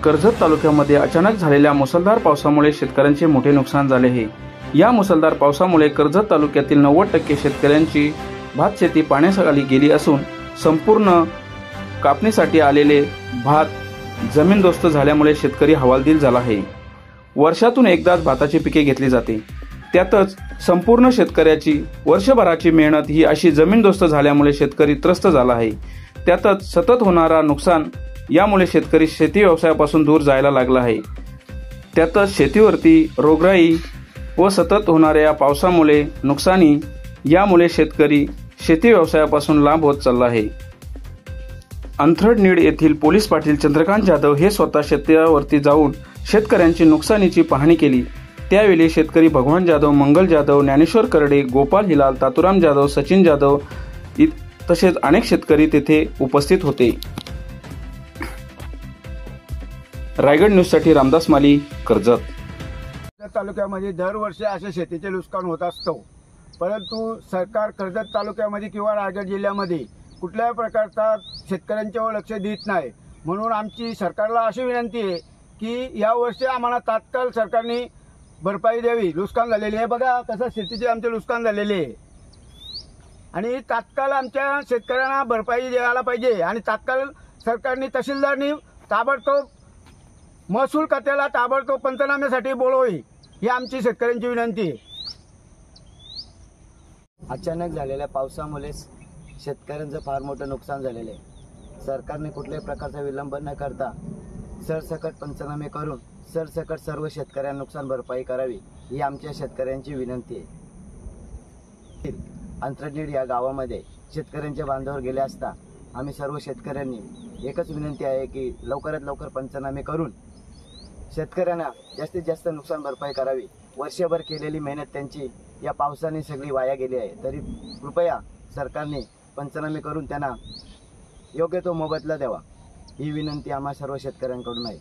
कर्जत तालुक्यामध्ये अचानक झालेल्या मुसळधार पावसामुळे शेतकऱ्यांचे मोठे नुकसान झाले आहे। या मुसळधार पावसामुळे कर्जत तालुक्यातील 90% शेतकऱ्यांची भात शेती पाण्याखाली गेली असून संपूर्ण कापणीसाठी आलेले भात जमीनदोस्त झाल्यामुळे शेतकरी हवालदिल झाला आहे। वर्षातून एकदाच भाताची पिके घेतली जाते, त्यातच संपूर्ण शेतकऱ्याची वर्षभराची मेहनत ही अशी जमीनदोस्त झाल्यामुळे शेतकरी त्रस्त झाला आहे। त्यातच सतत होणारा नुकसान यामुळे शेतकरी शेती व्यवसायापासून दूर जायला लागला आहे। त्यातच शेतीवरती रोगराई व सतत होणाऱ्या पावसामुळे नुकसानी यामुळे शेतकरी शेती व्यवसायापासून लांब होत चालला आहे। अंथरडनीड येथील पोलीस पाटील चंद्रकांत जाधव हे स्वतः शेतावरती जाऊन शेतकऱ्यांची नुकसानीची पाहणी केली। त्यावेळी शेतकरी भगवान जाधव, मंगल जाधव, ज्ञानेश्वर करडे, गोपाल हिलाल, तातुराम जाधव, सचिन जाधव तसेच अनेक शेतकरी तेथे उपस्थित होते। रायगड न्यूजसाठी रामदास माली, कर्जत तालुक्यामध्ये दरवर्षी असे शेतीचे नुकसान होत असतो, परंतु सरकार कर्जत तालुक्यामध्ये किंवा रायगड जिल्ह्यामध्ये कुठल्याही प्रकारचा शेतकऱ्यांच्यावर लक्ष देत नाही। म्हणून आमची सरकारला अशी विनंती आहे की यावर्षी आम्हाला तात्काळ सरकारने भरपाई द्यावी। नुकसान झालेले आहे, बघा कसं शेतीचे आमचे नुकसान झालेले आहे आणि तात्काळ आमच्या शेतकऱ्यांना भरपाई द्यायला पाहिजे आणि तात्काळ सरकारने तहसीलदारनी ताबडतोब महसूल खात्याला ताबडतोब पंचनाम्यासाठी बोलवावी, ही आमची शेतकऱ्यांची विनंती आहे। अचानक झालेल्या पावसामुळे शेतकऱ्यांचं फार मोठं नुकसान झालेलं आहे। सरकारने कुठल्याही प्रकारचा विलंब न करता सरसकट पंचनामे करून सरसकट सर्व शेतकऱ्यांना नुकसान भरपाई करावी, ही आमच्या शेतकऱ्यांची विनंती आहे। अंथरडनीड या गावामध्ये शेतकऱ्यांच्या बांधावर गेले असता आम्ही सर्व शेतकऱ्यांनी एकच विनंती आहे की लवकरात लवकर पंचनामे करून शेतकऱ्यांना जास्तीत जास्त नुकसान भरपाई करावी। वर्षभर केलेली मेहनत त्यांची या पावसाने सगळी वाया गेली आहे, तरी कृपया सरकारने पंचनामे करून त्यांना योग्य तो मोबदला द्यावा, ही विनंती आम्हा सर्व शेतकऱ्यांकडून आहे।